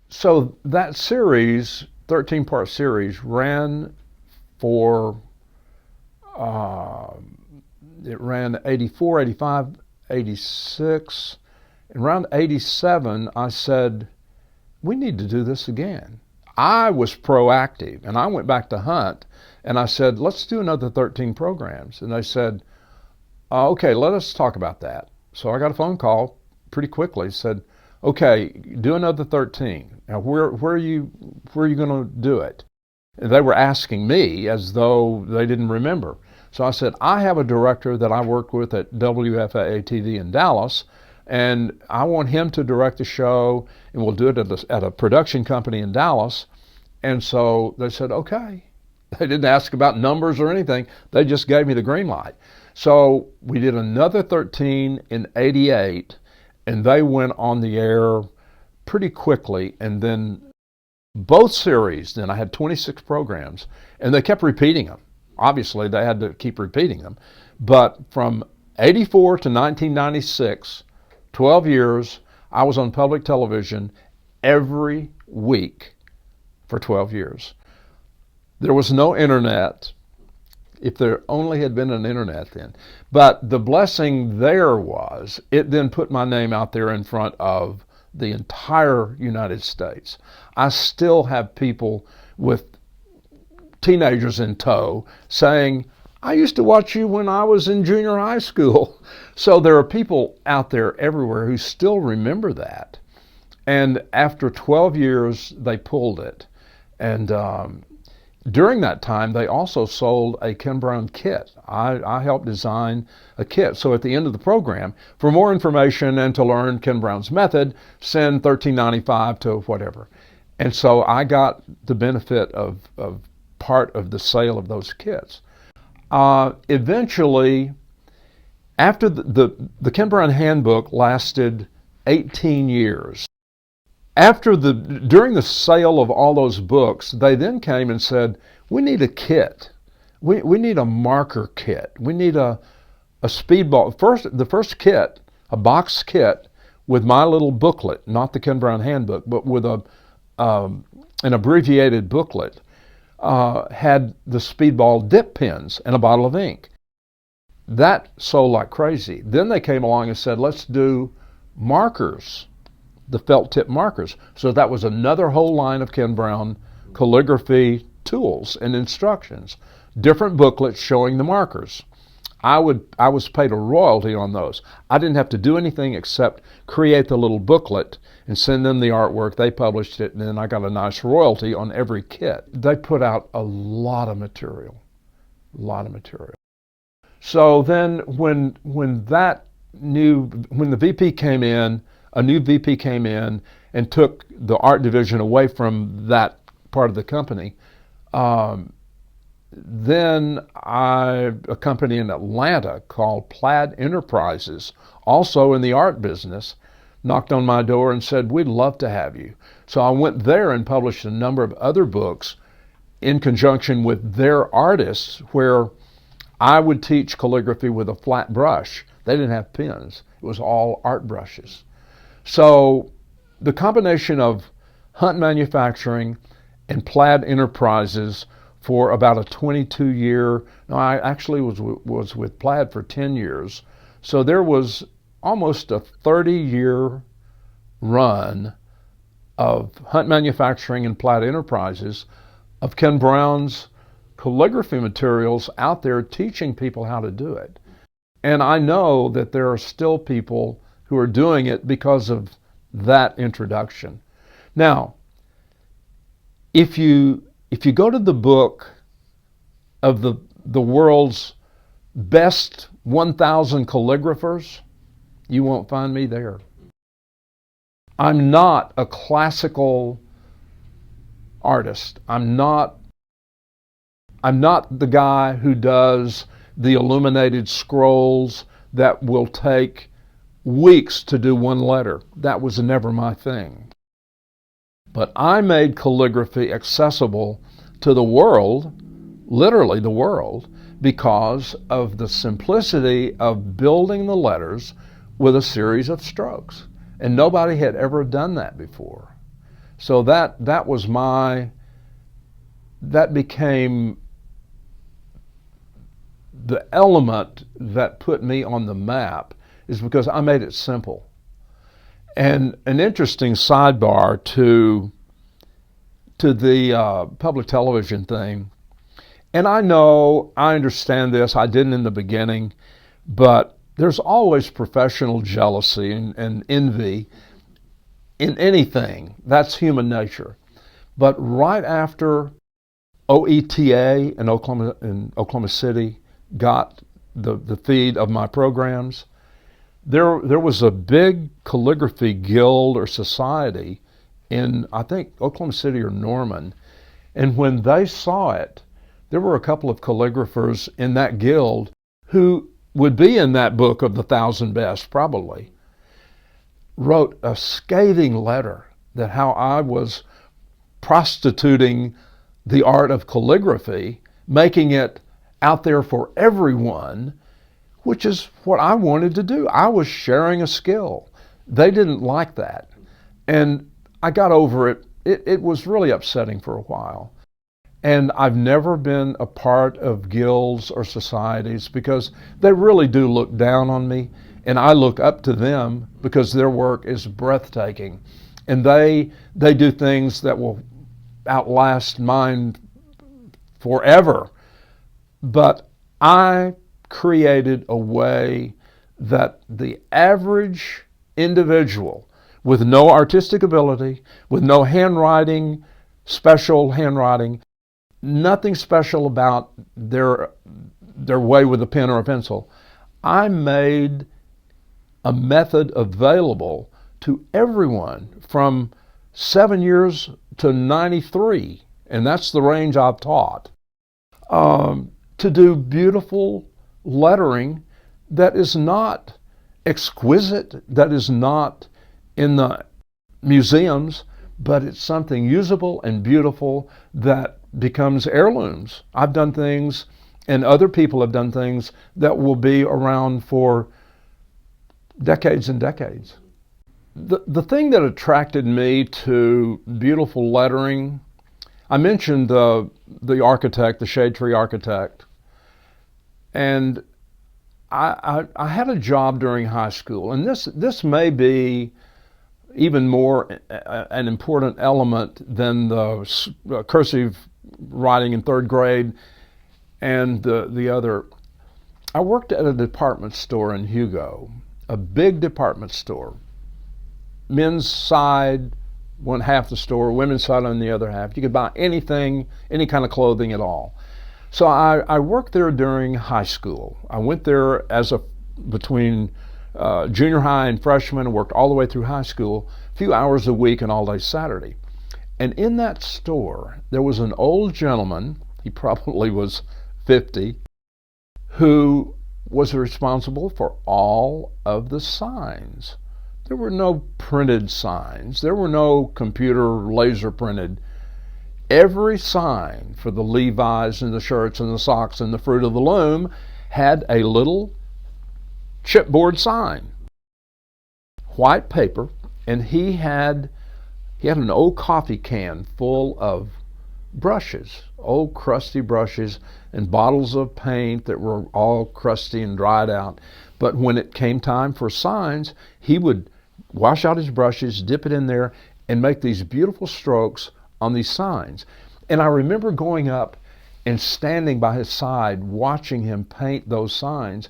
So that series, 13-part series, ran for, uh, it ran 84, 85, 86. And around 87, I said, we need to do this again. I was proactive, and I went back to Hunt, and I said, let's do another 13 programs. And they said, okay, let us talk about that. So I got a phone call pretty quickly, said, okay, do another 13. Now, where are you going to do it? And they were asking me as though they didn't remember. So I said, I have a director that I work with at WFAA-TV in Dallas, and I want him to direct the show, and we'll do it at a production company in Dallas. And so they said, okay. They didn't ask about numbers or anything. They just gave me the green light. So we did another 13 in 88, and they went on the air pretty quickly. And then both series, then I had 26 programs, and they kept repeating them. Obviously, they had to keep repeating them. But from 84 to 1996, 12 years, I was on public television every week for 12 years. There was no internet, if there only had been an internet then. But the blessing there was, it then put my name out there in front of the entire United States. I still have people with teenagers in tow saying, I used to watch you when I was in junior high school. So there are people out there everywhere who still remember that. And after 12 years, they pulled it. And during that time, they also sold a Ken Brown kit. I helped design a kit. So at the end of the program, for more information and to learn Ken Brown's method, send $13.95 to whatever. And so I got the benefit of part of the sale of those kits. Eventually, after the Ken Brown Handbook lasted 18 years. During the sale of all those books, they then came and said, we need a kit. We need a marker kit. We need a speedball. The first kit, a box kit with my little booklet, not the Ken Brown Handbook, but with an abbreviated booklet, had the speedball dip pens and a bottle of ink. That sold like crazy. Then they came along and said, let's do markers, the felt tip markers. So that was another whole line of Ken Brown calligraphy tools and instructions, different booklets showing the markers. I was paid a royalty on those. I didn't have to do anything except create the little booklet and send them the artwork. They published it, and then I got a nice royalty on every kit. They put out a lot of material, So then when the VP came in, a new VP came in and took the art division away from that part of the company. Then a company in Atlanta called Plaid Enterprises, also in the art business, knocked on my door and said, we'd love to have you. So I went there and published a number of other books in conjunction with their artists, where I would teach calligraphy with a flat brush. They didn't have pens. It was all art brushes. So the combination of Hunt Manufacturing and Plaid Enterprises for about a 22-year, no, I actually was with Plaid for 10 years. So there was almost a 30-year run of Hunt Manufacturing and Plaid Enterprises of Ken Brown's calligraphy materials out there teaching people how to do it. And I know that there are still people who are doing it because of that introduction. Now, if you go to the book of the world's best 1,000 calligraphers, you won't find me there. I'm not a classical artist. I'm not the guy who does the illuminated scrolls that will take weeks to do one letter. That was never my thing. But I made calligraphy accessible to the world, literally the world, because of the simplicity of building the letters with a series of strokes. And nobody had ever done that before. So that became the element that put me on the map, is because I made it simple. And an interesting sidebar to the public television thing, and I understand this, I didn't in the beginning, but there's always professional jealousy and envy in anything. That's human nature. But right after OETA in Oklahoma City got the feed of my programs, there was a big calligraphy guild or society in, I think, Oklahoma City or Norman. And when they saw it, there were a couple of calligraphers in that guild who would be in that book of the 1,000 best, probably, wrote a scathing letter that how I was prostituting the art of calligraphy, making it out there for everyone, which is what I wanted to do. I was sharing a skill. They didn't like that. And I got over it. It was really upsetting for a while. And I've never been a part of guilds or societies because they really do look down on me, and I look up to them because their work is breathtaking. And they do things that will outlast mine forever. But I created a way that the average individual with no artistic ability, with no handwriting, special handwriting, nothing special about their way with a pen or a pencil, I made a method available to everyone from 7 years to 93, and that's the range I've taught, to do beautiful lettering that is not exquisite, that is not in the museums, but it's something usable and beautiful that becomes heirlooms. I've done things, and other people have done things that will be around for decades and decades. The thing that attracted me to beautiful lettering, I mentioned the architect, the shade tree architect, and I had a job during high school, and this may be even more an important element than the cursive writing in third grade and the other. I worked at a department store in Hugo, a big department store. Men's side, one half the store, women's side on the other half. You could buy anything, any kind of clothing at all. So I worked there during high school. I went there between junior high and freshman, and worked all the way through high school, a few hours a week and all day Saturday. And in that store, there was an old gentleman, he probably was 50, who was responsible for all of the signs. There were no printed signs. There were no computer laser printed. Every sign for the Levi's and the shirts and the socks and the Fruit of the Loom had a little chipboard sign, white paper, and he had an old coffee can full of brushes, old crusty brushes, and bottles of paint that were all crusty and dried out. But when it came time for signs, he would wash out his brushes, dip it in there, and make these beautiful strokes on these signs. And I remember going up and standing by his side watching him paint those signs.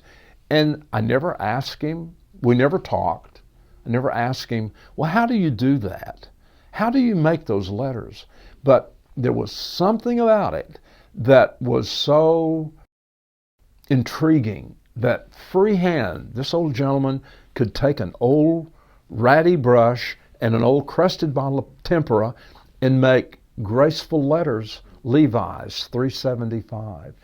And I never asked him, we never talked, I never asked him, well, how do you do that? How do you make those letters? But there was something about it that was so intriguing that freehand, this old gentleman could take an old ratty brush and an old crusted bottle of tempera and make graceful letters, Levi's 375.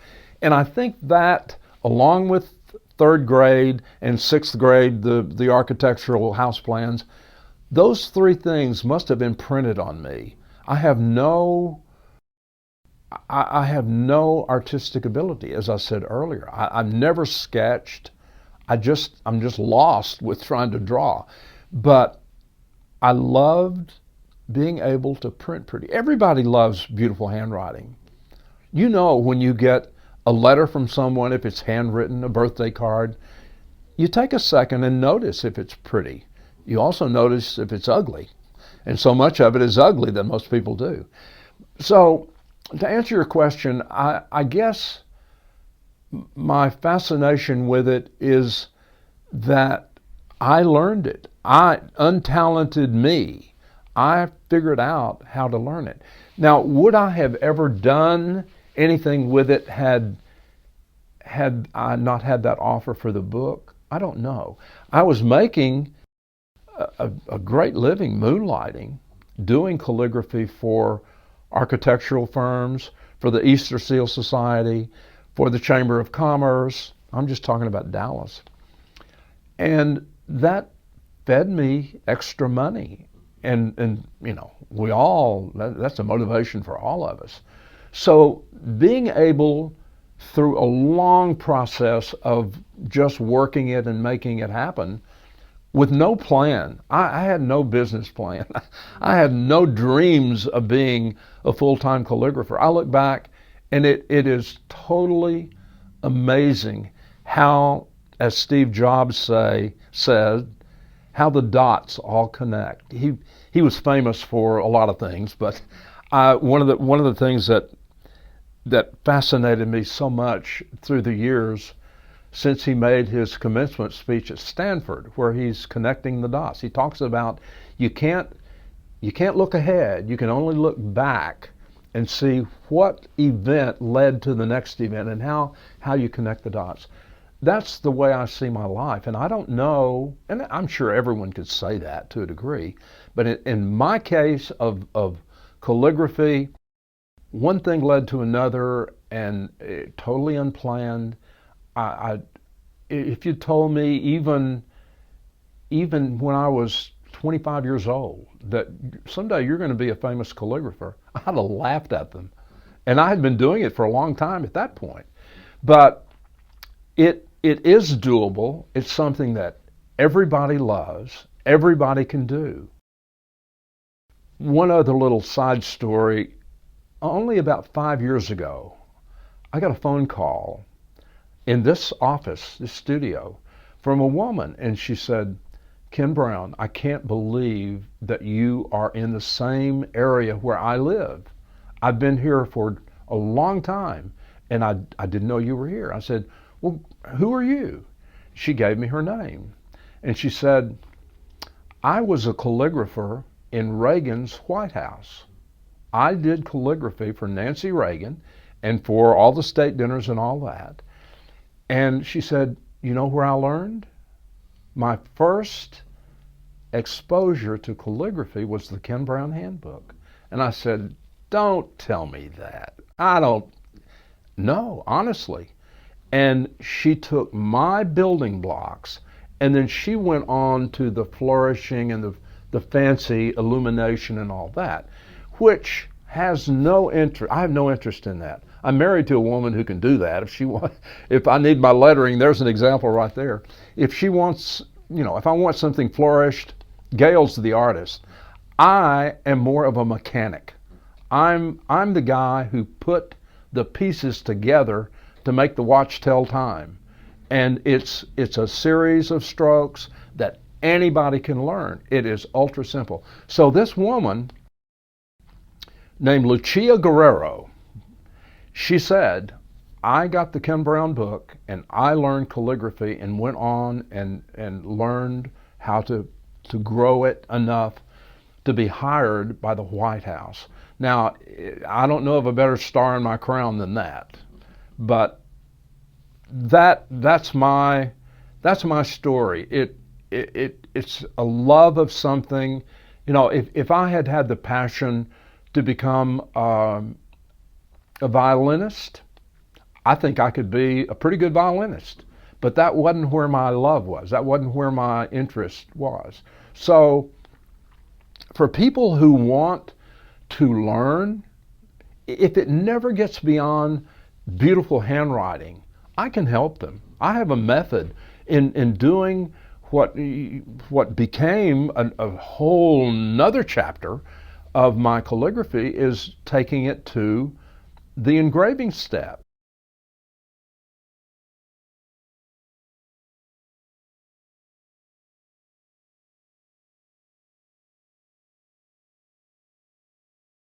And I think that, along with third grade and sixth grade, the architectural house plans, those three things must have been printed on me. I have no artistic ability, as I said earlier. I've never sketched. I'm just lost with trying to draw. But I loved being able to print pretty. Everybody loves beautiful handwriting. You know, when you get a letter from someone, if it's handwritten, a birthday card, you take a second and notice if it's pretty. You also notice if it's ugly. And so much of it is ugly that most people do. So to answer your question, I guess my fascination with it is that I learned it. Untalented me, I figured out how to learn it. Now, would I have ever done anything with it had I not had that offer for the book? I don't know. I was making a great living moonlighting, doing calligraphy for architectural firms, for the Easter Seal Society, for the Chamber of Commerce. I'm just talking about Dallas. And that fed me extra money. And you know, that's a motivation for all of us. So being able, through a long process of just working it and making it happen, with no plan. I had no business plan. I had no dreams of being a full-time calligrapher. I look back and it is totally amazing how, as Steve Jobs said, how the dots all connect. He was famous for a lot of things, but one of the things that fascinated me so much through the years since he made his commencement speech at Stanford, where he's connecting the dots. He talks about you can't look ahead, you can only look back and see what event led to the next event and how you connect the dots. That's the way I see my life. And I don't know, and I'm sure everyone could say that to a degree, but in my case of calligraphy, one thing led to another, and totally unplanned. If you told me even when I was 25 years old that someday you're going to be a famous calligrapher, I'd have laughed at them. And I had been doing it for a long time at that point. But it is doable. It's something that everybody loves, everybody can do. One other little side story, only about 5 years ago, I got a phone call in this office, this studio, from a woman, and she said, "Ken Brown, I can't believe that you are in the same area where I live. I've been here for a long time, and I didn't know you were here." I said, "Well, who are you?" She gave me her name, and she said, "I was a calligrapher in Reagan's White House. I did calligraphy for Nancy Reagan and for all the state dinners and all that." And she said, "You know where I learned? My first exposure to calligraphy was the Ken Brown Handbook." And I said, "Don't tell me that. I don't know, honestly." And she took my building blocks, and then she went on to the flourishing and the fancy illumination and all that, which has no interest. I have no interest in that. I'm married to a woman who can do that. If I need my lettering, there's an example right there. If she wants, if I want something flourished, Gail's the artist. I am more of a mechanic. I'm the guy who put the pieces together to make the watch tell time. And it's a series of strokes that anybody can learn. It is ultra simple. So this woman named Lucia Guerrero, she said, "I got the Ken Brown book and I learned calligraphy and went on and learned how to grow it enough to be hired by the White House." Now, I don't know of a better star in my crown than that, but that's my story. It's a love of something. If I had had the passion to become a violinist, I think I could be a pretty good violinist. But that wasn't where my love was. That wasn't where my interest was. So for people who want to learn, if it never gets beyond beautiful handwriting, I can help them. I have a method in doing what became a whole nother chapter of my calligraphy is taking it to the engraving step.